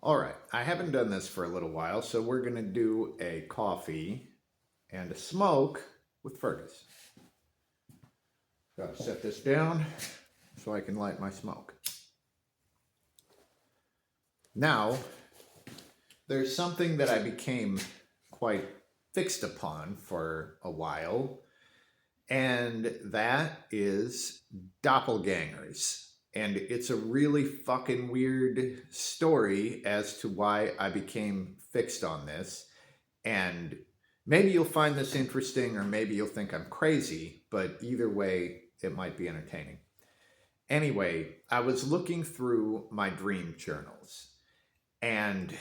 All right, I haven't done this for a little while, so we're going to do a coffee and a smoke with Fergus. Gotta set this down so I can light my smoke. Now, there's something that I became quite fixed upon for a while, and that is doppelgangers. And it's a really fucking weird story as to why I became fixed on this. And maybe you'll find this interesting, or maybe you'll think I'm crazy, but either way, it might be entertaining. Anyway, I was looking through my dream journals. And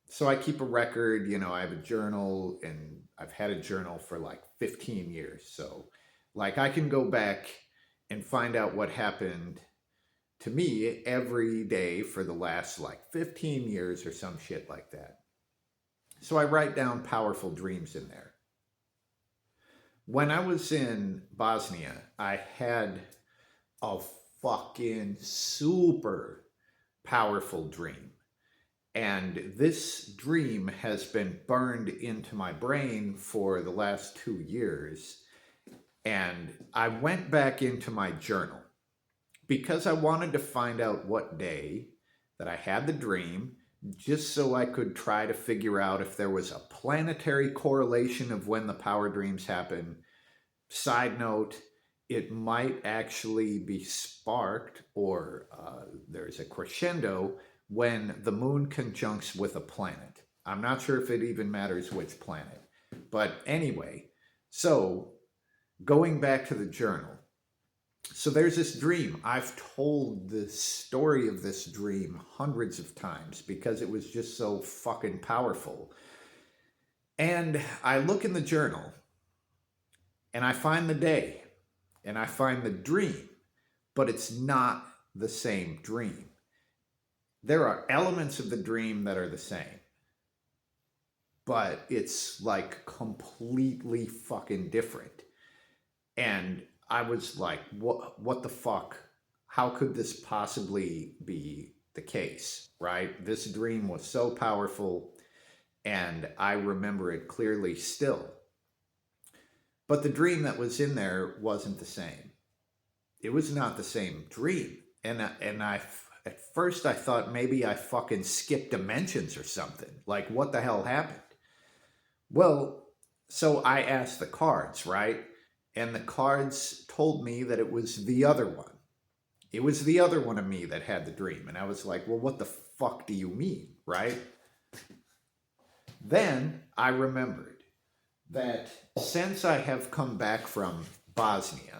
so I keep a record, I have a journal, and I've had a journal for like 15 years. So, like, I can go back and find out what happened to me every day for the last like 15 years or some shit like that. So I write down powerful dreams in there. When I was in Bosnia, I had a fucking super powerful dream. And this dream has been burned into my brain for the last 2 years. And I went back into my journal because I wanted to find out what day that I had the dream, just so I could try to figure out if there was a planetary correlation of when the power dreams happen. Side note, it might actually be sparked, or there's a crescendo when the moon conjuncts with a planet. I'm not sure if it even matters which planet. But anyway, so going back to the journal. So there's this dream. I've told the story of this dream hundreds of times because it was just so fucking powerful. And I look in the journal and I find the day and I find the dream, but it's not the same dream. There are elements of the dream that are the same, but it's like completely fucking different. And I was like, what the fuck? How could this possibly be the case, right? This dream was so powerful, and I remember it clearly still. But the dream that was in there wasn't the same. It was not the same dream. And I at first I thought maybe I fucking skipped dimensions or something. Like, what the hell happened? Well, so I asked the cards, right? And the cards told me that it was the other one. It was the other one of me that had the dream. And I was like, well, what the fuck do you mean, right? Then I remembered that since I have come back from Bosnia,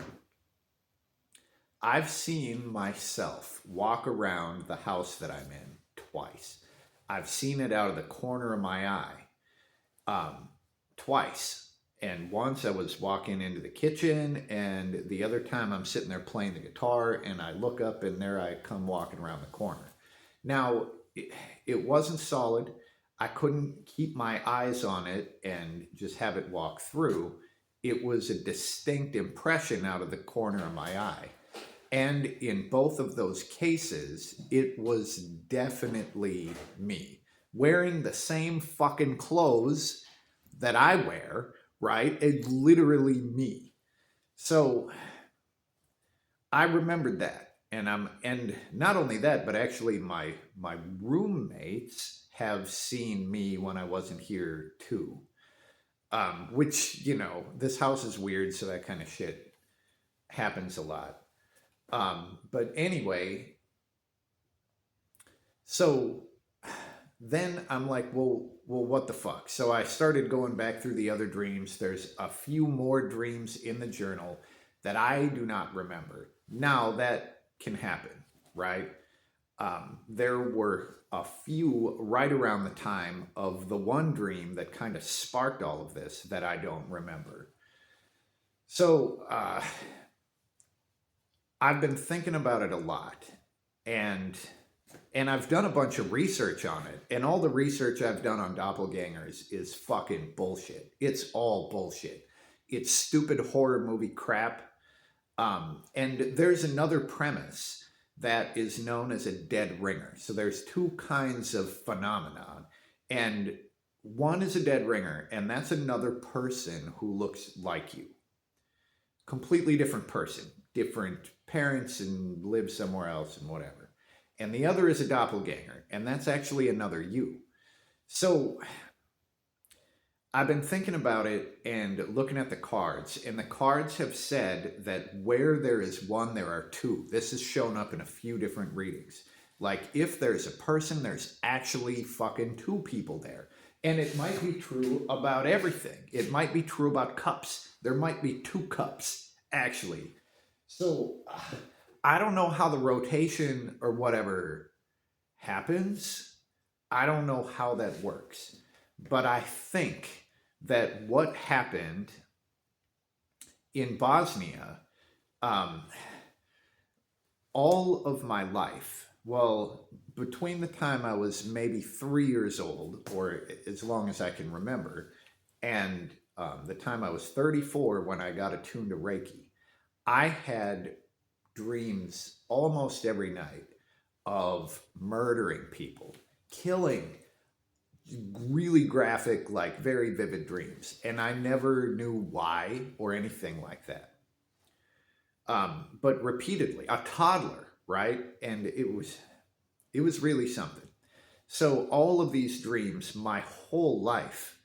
I've seen myself walk around the house that I'm in twice. I've seen it out of the corner of my eye twice. And once I was walking into the kitchen, and the other time I'm sitting there playing the guitar, and I look up and there I come walking around the corner. Now, it wasn't solid. I couldn't keep my eyes on it and just have it walk through. It was a distinct impression out of the corner of my eye. And in both of those cases, it was definitely me wearing the same fucking clothes that I wear, right? It's literally me. So I remembered that. And not only that, but actually my roommates have seen me when I wasn't here too. Which, this house is weird, so that kind of shit happens a lot. But anyway, so then I'm like, well, what the fuck? So I started going back through the other dreams. There's a few more dreams in the journal that I do not remember. Now that can happen, right? There were a few right around the time of the one dream that kind of sparked all of this that I don't remember. So, I've been thinking about it a lot, and I've done a bunch of research on it, and all the research I've done on doppelgangers is fucking bullshit. It's all bullshit. It's stupid horror movie crap. And there's another premise that is known as a dead ringer. So there's two kinds of phenomenon, and one is a dead ringer, and that's another person who looks like you. Completely different person, different parents, and lives somewhere else and whatever. And the other is a doppelganger, and that's actually another you. So I've been thinking about it and looking at the cards, and the cards have said that where there is one, there are two. This has shown up in a few different readings. Like, if there's a person, there's actually fucking two people there. And it might be true about everything. It might be true about cups. There might be two cups, actually. So I don't know how the rotation or whatever happens. I don't know how that works. But I think that what happened in Bosnia, all of my life, well, between the time I was maybe 3 years old, or as long as I can remember, and the time I was 34 when I got attuned to Reiki, I had dreams almost every night of murdering people, killing, really graphic, like very vivid dreams. And I never knew why or anything like that. But repeatedly, a toddler, right? And it was really something. So all of these dreams, my whole life.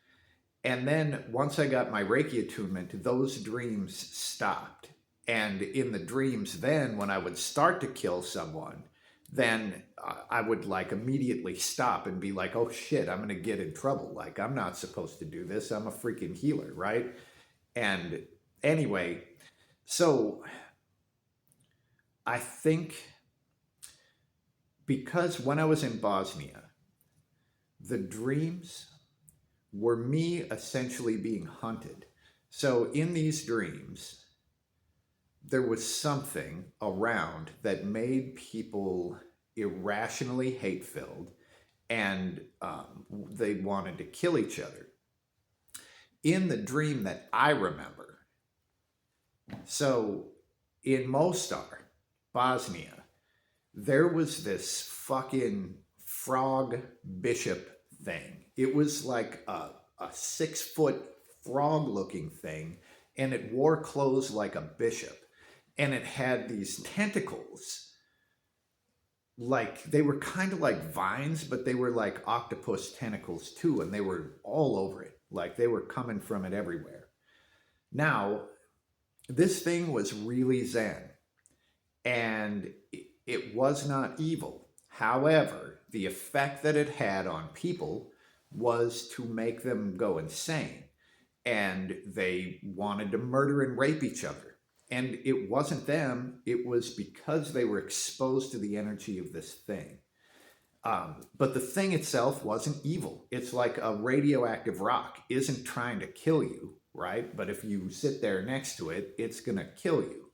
And then once I got my Reiki attunement, those dreams stopped. And in the dreams then, when I would start to kill someone, then I would like immediately stop and be like, oh shit, I'm going to get in trouble. Like, I'm not supposed to do this. I'm a freaking healer, right? And anyway, so I think because when I was in Bosnia, the dreams were me essentially being hunted. So in these dreams, there was something around that made people irrationally hate-filled, and they wanted to kill each other. In the dream that I remember, so in Mostar, Bosnia, there was this fucking frog bishop thing. It was like a 6-foot frog-looking thing, and it wore clothes like a bishop. And it had these tentacles, like they were kind of like vines, but they were like octopus tentacles too. And they were all over it, like they were coming from it everywhere. Now, this thing was really Zen, and it was not evil. However, the effect that it had on people was to make them go insane. And they wanted to murder and rape each other. And it wasn't them, it was because they were exposed to the energy of this thing. But the thing itself wasn't evil. It's like a radioactive rock isn't trying to kill you, right? But if you sit there next to it, it's going to kill you.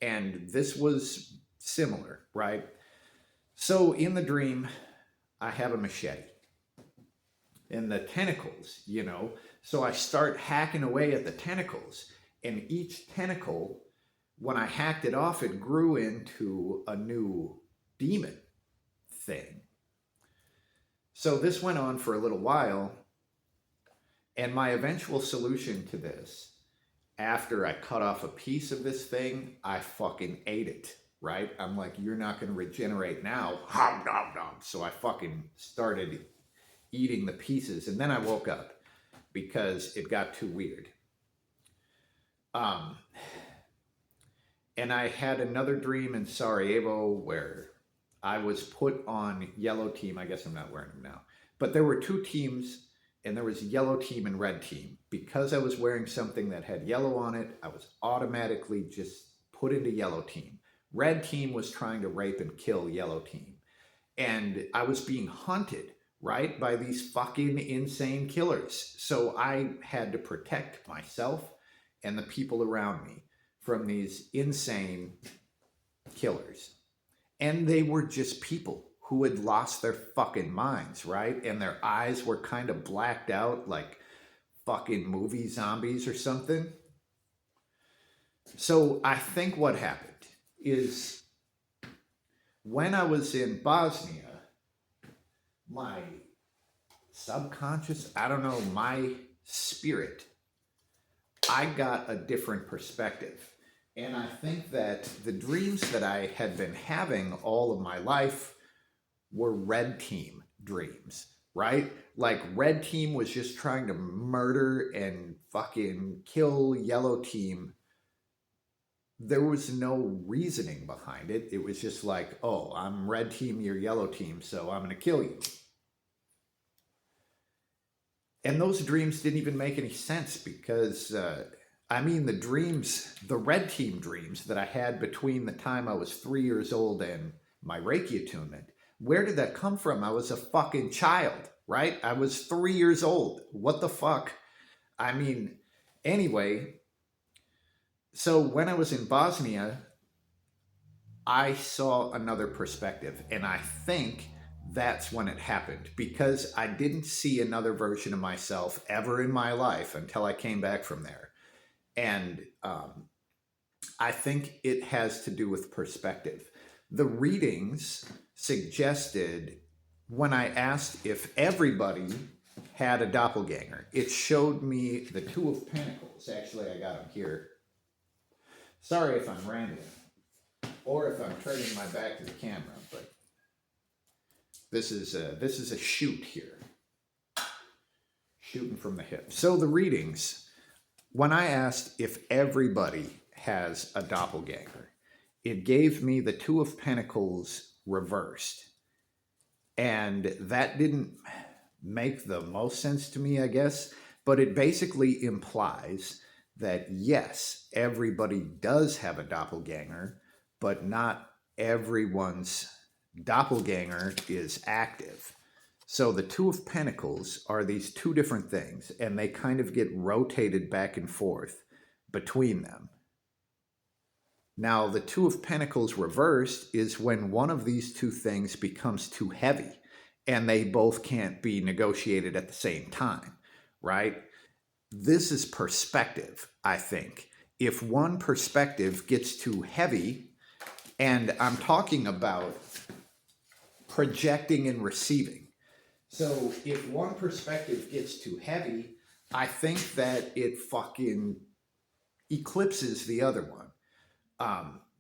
And this was similar, right? So in the dream, I have a machete. And the tentacles, so I start hacking away at the tentacles. And each tentacle, when I hacked it off, it grew into a new demon thing. So this went on for a little while. And my eventual solution to this, after I cut off a piece of this thing, I fucking ate it, right? I'm like, you're not going to regenerate now. Hom, nom, nom. So I fucking started eating the pieces. And then I woke up because it got too weird. And I had another dream in Sarajevo where I was put on yellow team. I guess I'm not wearing them now. But there were two teams, and there was yellow team and red team. Because I was wearing something that had yellow on it, I was automatically just put into yellow team. Red team was trying to rape and kill yellow team. And I was being hunted, right, by these fucking insane killers. So I had to protect myself and the people around me from these insane killers. And they were just people who had lost their fucking minds, right? And their eyes were kind of blacked out like fucking movie zombies or something. So I think what happened is when I was in Bosnia, my subconscious, I don't know, my spirit, I got a different perspective. And I think that the dreams that I had been having all of my life were red team dreams, right? Like red team was just trying to murder and fucking kill yellow team. There was no reasoning behind it. It was just like, oh, I'm red team, you're yellow team, so I'm going to kill you. And those dreams didn't even make any sense because, the red team dreams that I had between the time I was 3 years old and my Reiki attunement, where did that come from? I was a fucking child, right? I was 3 years old. What the fuck? I mean, anyway, so when I was in Bosnia, I saw another perspective. And I think that's when it happened because I didn't see another version of myself ever in my life until I came back from there. And I think it has to do with perspective. The readings suggested when I asked if everybody had a doppelganger, it showed me the Two of Pentacles. Actually, I got them here. Sorry if I'm rambling or if I'm turning my back to the camera, but this is a shoot here, shooting from the hip. So the readings, when I asked if everybody has a doppelganger, it gave me the Two of Pentacles reversed. And that didn't make the most sense to me, I guess, but it basically implies that yes, everybody does have a doppelganger, but not everyone's doppelganger is active. So the Two of Pentacles are these two different things, and they kind of get rotated back and forth between them. Now, the Two of Pentacles reversed is when one of these two things becomes too heavy and they both can't be negotiated at the same time, right? This is perspective, I think. If one perspective gets too heavy, and I'm talking about projecting and receiving. So if one perspective gets too heavy, I think that it fucking eclipses the other one.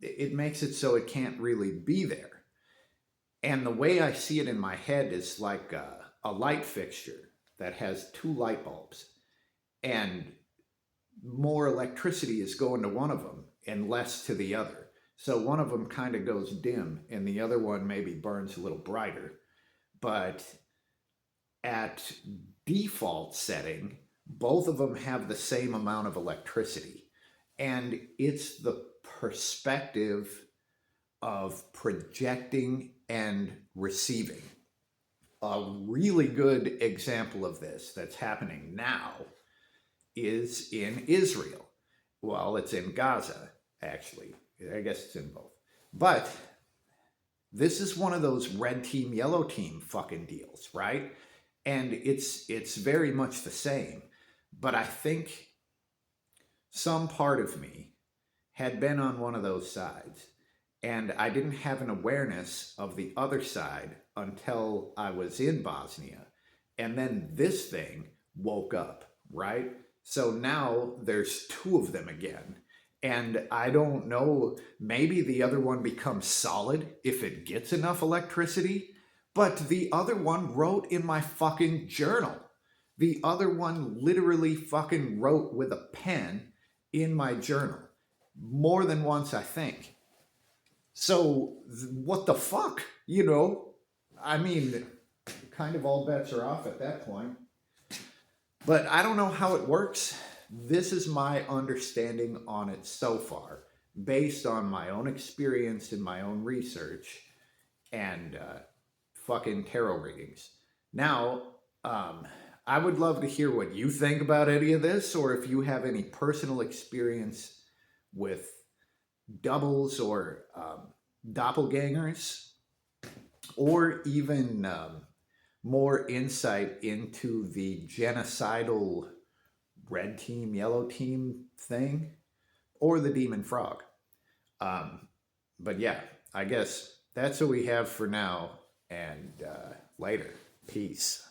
It makes it so it can't really be there. And the way I see it in my head is like a light fixture that has two light bulbs, and more electricity is going to one of them and less to the other. So one of them kind of goes dim and the other one maybe burns a little brighter. But at default setting, both of them have the same amount of electricity. And it's the perspective of projecting and receiving. A really good example of this that's happening now is in Israel. Well, it's in Gaza, actually. I guess it's in both. But this is one of those red team, yellow team fucking deals, right? And it's very much the same. But I think some part of me had been on one of those sides, and I didn't have an awareness of the other side until I was in Bosnia. And then this thing woke up, right? So now there's two of them again. And I don't know, maybe the other one becomes solid if it gets enough electricity. But the other one wrote in my fucking journal. The other one literally fucking wrote with a pen in my journal. More than once, I think. So, what the fuck? You know? I mean, kind of all bets are off at that point. But I don't know how it works. This is my understanding on it so far, based on my own experience and my own research and fucking tarot readings. Now, I would love to hear what you think about any of this, or if you have any personal experience with doubles or doppelgangers, or even more insight into the genocidal red team, yellow team thing, or the demon frog. But yeah, I guess that's what we have for now. And later. Peace.